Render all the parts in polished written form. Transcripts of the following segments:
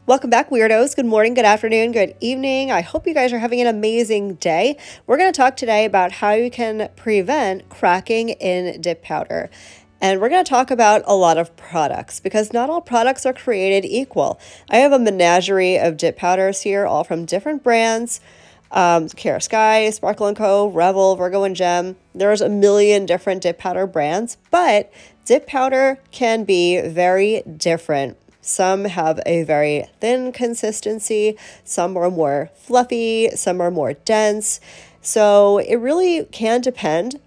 Welcome back, weirdos. Good morning, good afternoon, good evening. I hope you guys are having an amazing day. We're going to talk today about how you can prevent cracking in dip powder. And we're going to talk about a lot of products because not all products are created equal. I have a menagerie of dip powders here, all from different brands. Cara Sky, Sparkle & Co., Revel, Virgo & Gem. There's a million different dip powder brands, but dip powder can be very different. Some have a very thin consistency, some are more fluffy, some are more dense. So it really can depend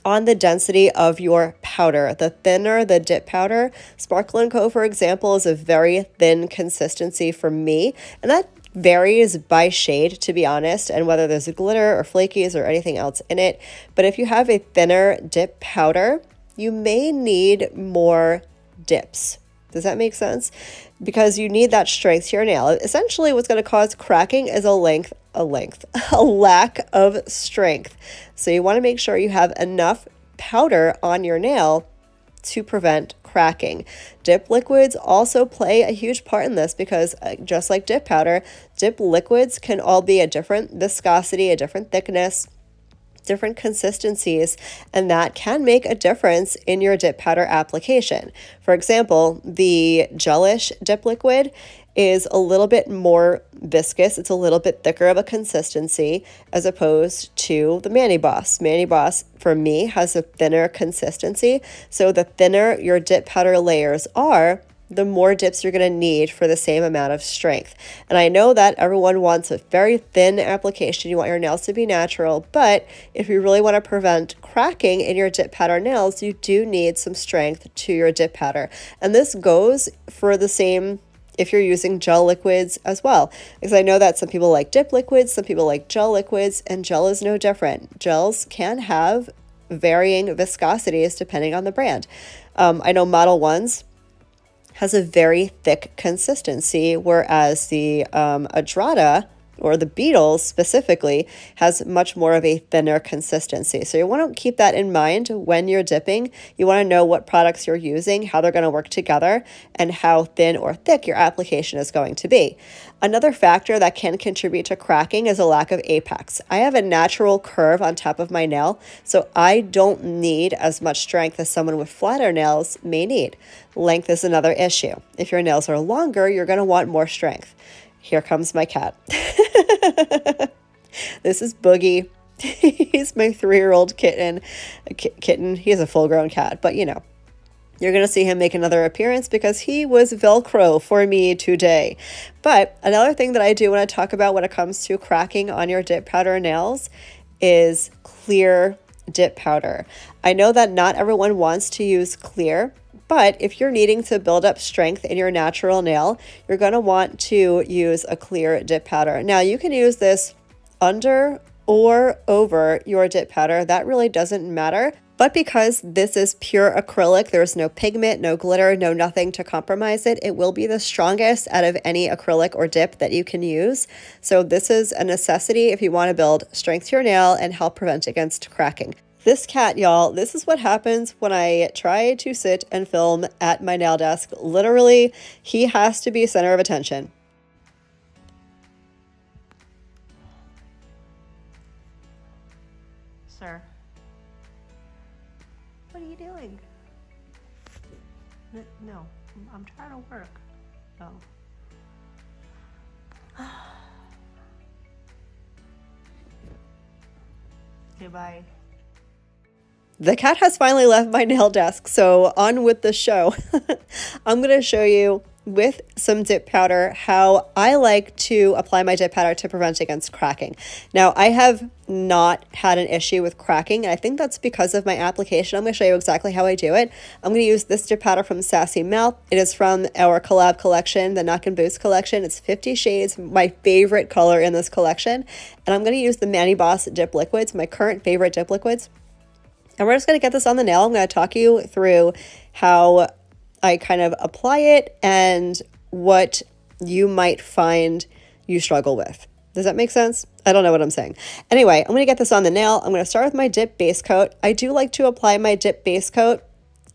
on the density of your powder. The thinner the dip powder, Sparkle & Co., for example, is a very thin consistency for me, and that varies by shade, to be honest, and whether there's a glitter or flakies or anything else in it. But if you have a thinner dip powder, you may need more dips. Does that make sense? Because you need that strength to your nail. Essentially, what's going to cause cracking is a lack of strength. So you want to make sure you have enough powder on your nail to prevent cracking. Dip liquids also play a huge part in this because just like dip powder, dip liquids can all be a different viscosity, a different thickness, different consistencies, and that can make a difference in your dip powder application. For example, the gelish dip liquid is a little bit more viscous. It's a little bit thicker of a consistency as opposed to the Mani Boss. Mani Boss, for me, has a thinner consistency. So the thinner your dip powder layers are, the more dips you're going to need for the same amount of strength. And I know that everyone wants a very thin application. You want your nails to be natural, but if you really want to prevent cracking in your dip powder nails, you do need some strength to your dip powder. And this goes for the same if you're using gel liquids as well. Because I know that some people like dip liquids, some people like gel liquids, and gel is no different. Gels can have varying viscosities depending on the brand. I know Model 1s has a very thick consistency, whereas the Adrada, or the Beetles specifically, has much more of a thinner consistency. So you want to keep that in mind when you're dipping. You want to know what products you're using, how they're going to work together, and how thin or thick your application is going to be. Another factor that can contribute to cracking is a lack of apex. I have a natural curve on top of my nail, so I don't need as much strength as someone with flatter nails may need. Length is another issue. If your nails are longer, you're going to want more strength. Here comes my cat. This is Boogie. He's my 3-year-old kitten. He is a full-grown cat, but you know, you're going to see him make another appearance because he was Velcro for me today. But another thing that I do want to talk about when it comes to cracking on your dip powder nails is clear dip powder. I know that not everyone wants to use clear, but if you're needing to build up strength in your natural nail, you're going to want to use a clear dip powder. Now, you can use this under or over your dip powder. That really doesn't matter. But because this is pure acrylic, there's no pigment, no glitter, no nothing to compromise it. It will be the strongest out of any acrylic or dip that you can use. So this is a necessity if you want to build strength to your nail and help prevent against cracking. This cat, y'all, this is what happens when I try to sit and film at my nail desk. Literally, he has to be center of attention. Sir, what are you doing? No, I'm trying to work. Oh. Goodbye. The cat has finally left my nail desk, so on with the show. I'm going to show you with some dip powder how I like to apply my dip powder to prevent against cracking. Now, I have not had an issue with cracking, and I think that's because of my application. I'm going to show you exactly how I do it. I'm going to use this dip powder from Sassy Mouth. It is from our collab collection, the Knock and Boost collection. It's 50 shades, my favorite color in this collection. And I'm going to use the Mani Boss dip liquids, my current favorite dip liquids. And we're just going to get this on the nail. I'm going to talk you through how I kind of apply it and what you might find you struggle with. Does that make sense? I don't know what I'm saying. Anyway, I'm going to get this on the nail. I'm going to start with my dip base coat. I do like to apply my dip base coat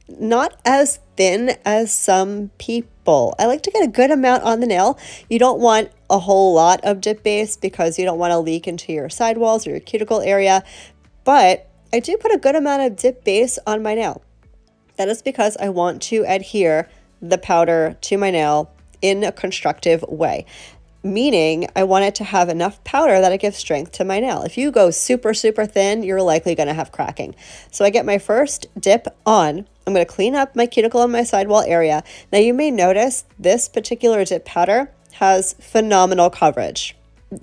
not as thin as some people. I like to get a good amount on the nail. You don't want a whole lot of dip base because you don't want to leak into your sidewalls or your cuticle area, but I do put a good amount of dip base on my nail. That is because I want to adhere the powder to my nail in a constructive way. Meaning I want it to have enough powder that it gives strength to my nail. If you go super, super thin, you're likely going to have cracking. So I get my first dip on. I'm going to clean up my cuticle and my sidewall area. Now you may notice this particular dip powder has phenomenal coverage.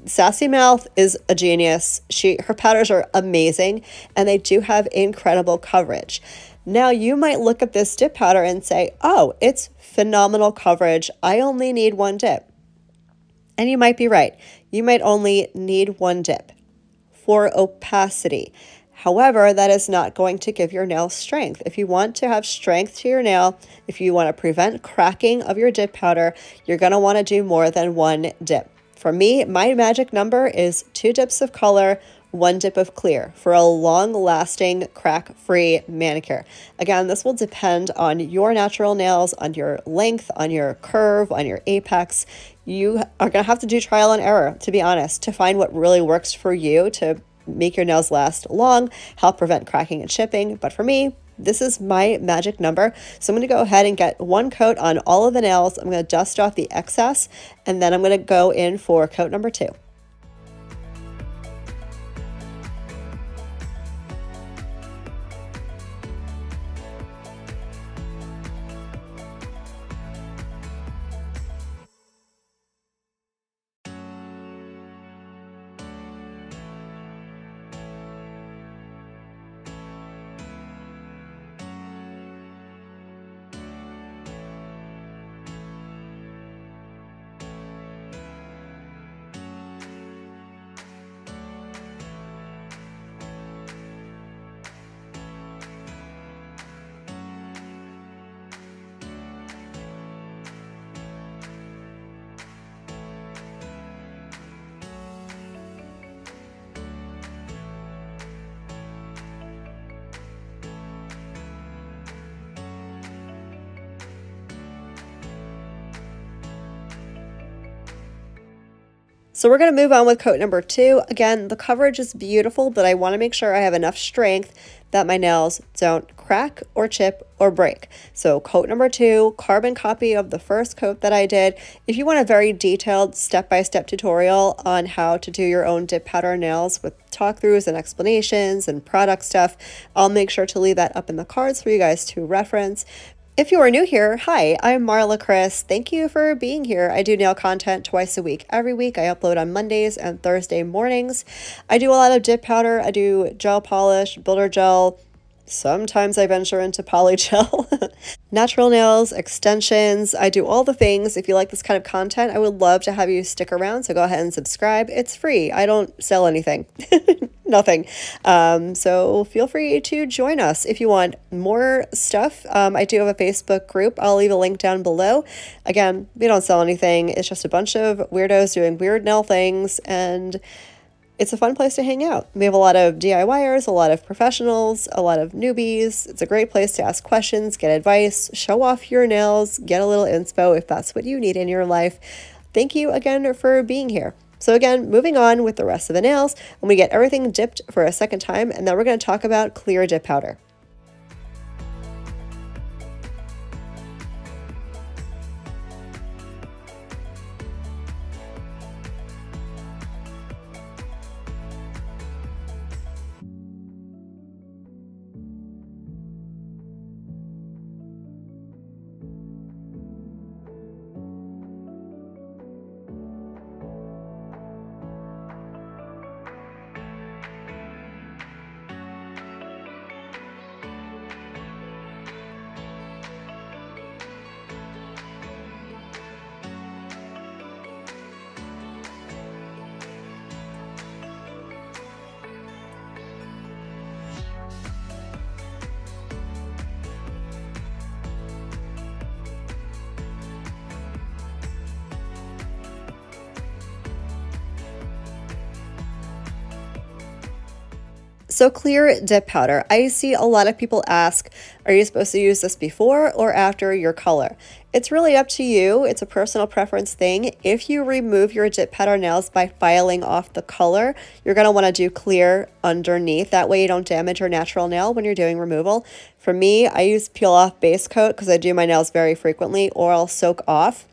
Sassy Mouth is a genius. Her powders are amazing and they do have incredible coverage. Now you might look at this dip powder and say, oh, it's phenomenal coverage. I only need one dip. And you might be right. You might only need one dip for opacity. However, that is not going to give your nail strength. If you want to have strength to your nail, if you want to prevent cracking of your dip powder, you're going to want to do more than one dip. For me, my magic number is 2 dips of color, 1 dip of clear for a long-lasting, crack-free manicure. Again, this will depend on your natural nails, on your length, on your curve, on your apex. You are going to have to do trial and error, to be honest, to find what really works for you to make your nails last long, help prevent cracking and chipping. But for me, this is my magic number. So I'm going to go ahead and get 1 coat on all of the nails. I'm going to dust off the excess, and then I'm going to go in for coat number 2. So we're going to move on with coat number 2. Again, the coverage is beautiful, but I want to make sure I have enough strength that my nails don't crack or chip or break. So coat number 2, carbon copy of the first coat that I did. If you want a very detailed step-by-step tutorial on how to do your own dip powder nails with talkthroughs and explanations and product stuff, I'll make sure to leave that up in the cards for you guys to reference. If you are new here, hi, I'm Marla Kris. Thank you for being here. I do nail content twice a week. Every week I upload on Mondays and Thursday mornings. I do a lot of dip powder. I do gel polish, builder gel. Sometimes I venture into poly gel. Natural nails, extensions. I do all the things. If you like this kind of content, I would love to have you stick around. So go ahead and subscribe. It's free. I don't sell anything. Nothing. So feel free to join us if you want more stuff. I do have a Facebook group. I'll leave a link down below. Again, we don't sell anything. It's just a bunch of weirdos doing weird nail things, and it's a fun place to hang out. We have a lot of DIYers, a lot of professionals, a lot of newbies. It's a great place to ask questions, get advice, show off your nails, get a little inspo if that's what you need in your life. Thank you again for being here. So again, moving on with the rest of the nails, and we get everything dipped for a second time, and then we're going to talk about clear dip powder. So clear dip powder. I see a lot of people ask, are you supposed to use this before or after your color? It's really up to you. It's a personal preference thing. If you remove your dip powder nails by filing off the color, you're going to want to do clear underneath. That way you don't damage your natural nail when you're doing removal. For me, I use peel off base coat because I do my nails very frequently, or I'll soak off.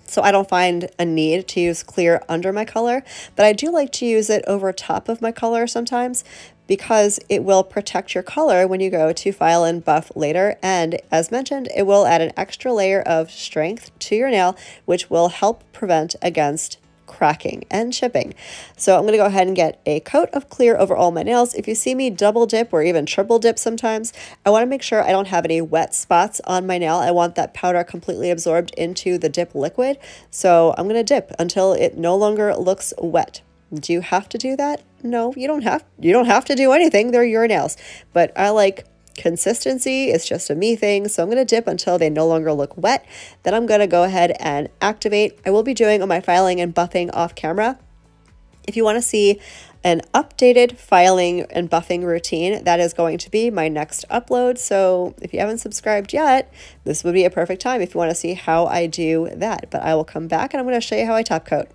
So I don't find a need to use clear under my color, but I do like to use it over top of my color sometimes because it will protect your color when you go to file and buff later. And as mentioned, it will add an extra layer of strength to your nail, which will help prevent against cracking and chipping. So I'm going to go ahead and get a coat of clear over all my nails. If you see me double dip or even triple dip sometimes, I want to make sure I don't have any wet spots on my nail. I want that powder completely absorbed into the dip liquid. So I'm going to dip until it no longer looks wet. Do you have to do that? No, you don't have to do anything. They're your nails. But I like consistency. It's just a me thing. So I'm going to dip until they no longer look wet. Then I'm going to go ahead and activate. I will be doing my filing and buffing off camera. If you want to see an updated filing and buffing routine, that is going to be my next upload. So if you haven't subscribed yet, this would be a perfect time if you want to see how I do that. But I will come back and I'm going to show you how I top coat.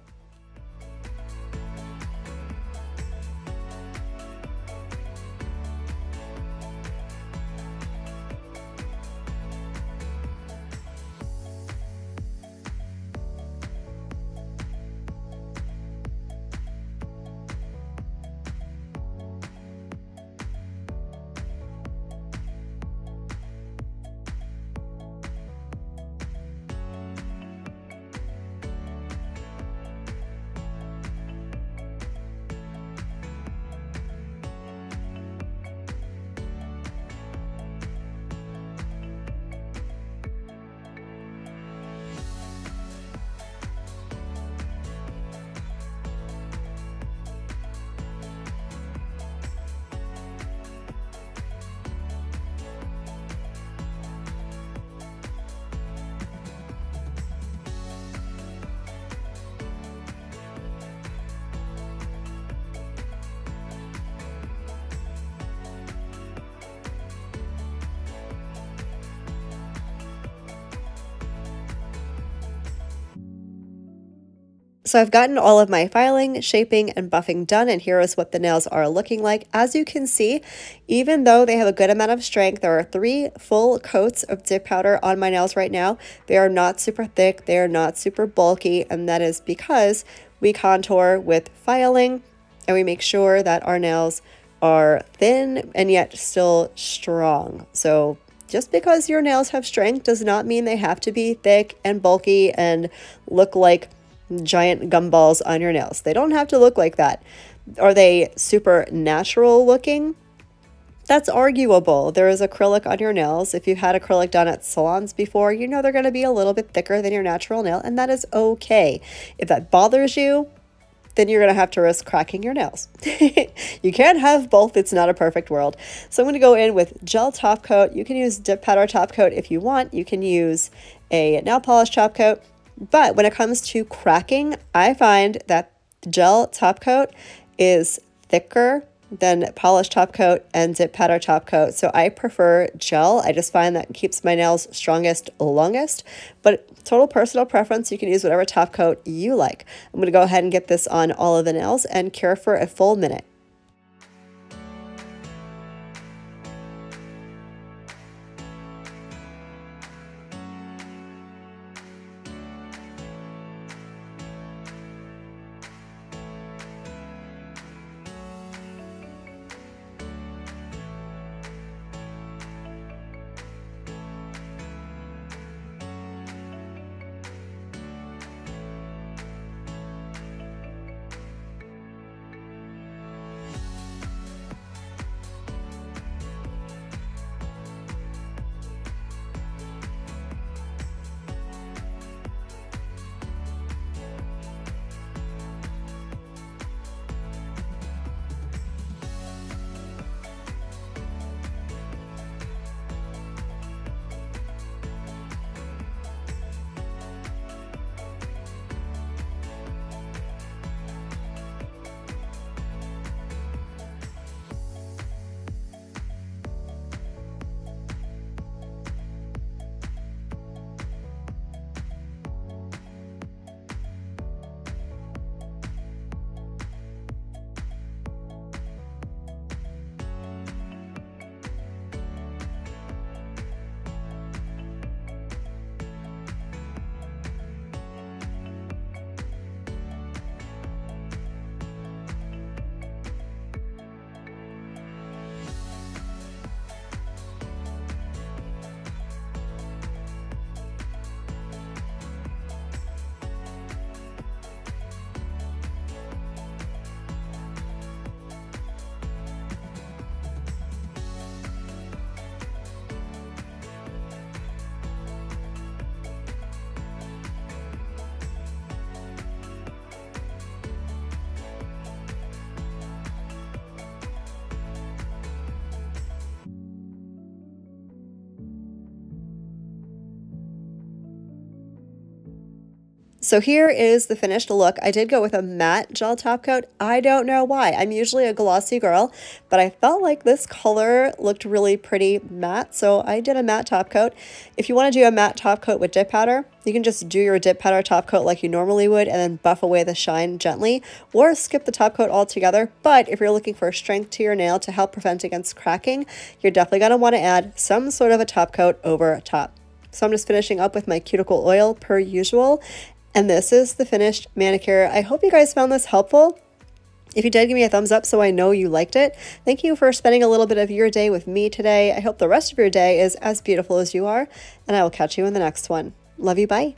So I've gotten all of my filing, shaping, and buffing done, and here is what the nails are looking like. As you can see, even though they have a good amount of strength, there are 3 full coats of dip powder on my nails right now. They are not super thick, they are not super bulky, and that is because we contour with filing, and we make sure that our nails are thin and yet still strong. So just because your nails have strength does not mean they have to be thick and bulky and look like giant gumballs on your nails. They don't have to look like that. Are they super natural looking? That's arguable. There is acrylic on your nails. If you've had acrylic done at salons before, you know they're going to be a little bit thicker than your natural nail, and that is okay. If that bothers you, then you're going to have to risk cracking your nails. You can't have both. It's not a perfect world. So I'm going to go in with gel top coat. You can use dip powder top coat if you want. You can use a nail polish top coat. But when it comes to cracking, I find that gel top coat is thicker than polish top coat and dip powder top coat. So I prefer gel. I just find that keeps my nails strongest, longest. But total personal preference, you can use whatever top coat you like. I'm going to go ahead and get this on all of the nails and cure for a full minute. So here is the finished look. I did go with a matte gel top coat. I don't know why. I'm usually a glossy girl, but I felt like this color looked really pretty matte, so I did a matte top coat. If you want to do a matte top coat with dip powder, you can just do your dip powder top coat like you normally would and then buff away the shine gently, or skip the top coat altogether. But if you're looking for strength to your nail to help prevent against cracking, you're definitely going to want to add some sort of a top coat over top. So I'm just finishing up with my cuticle oil per usual. And this is the finished manicure. I hope you guys found this helpful. If you did, give me a thumbs up so I know you liked it. Thank you for spending a little bit of your day with me today. I hope the rest of your day is as beautiful as you are, and I will catch you in the next one. Love you, bye.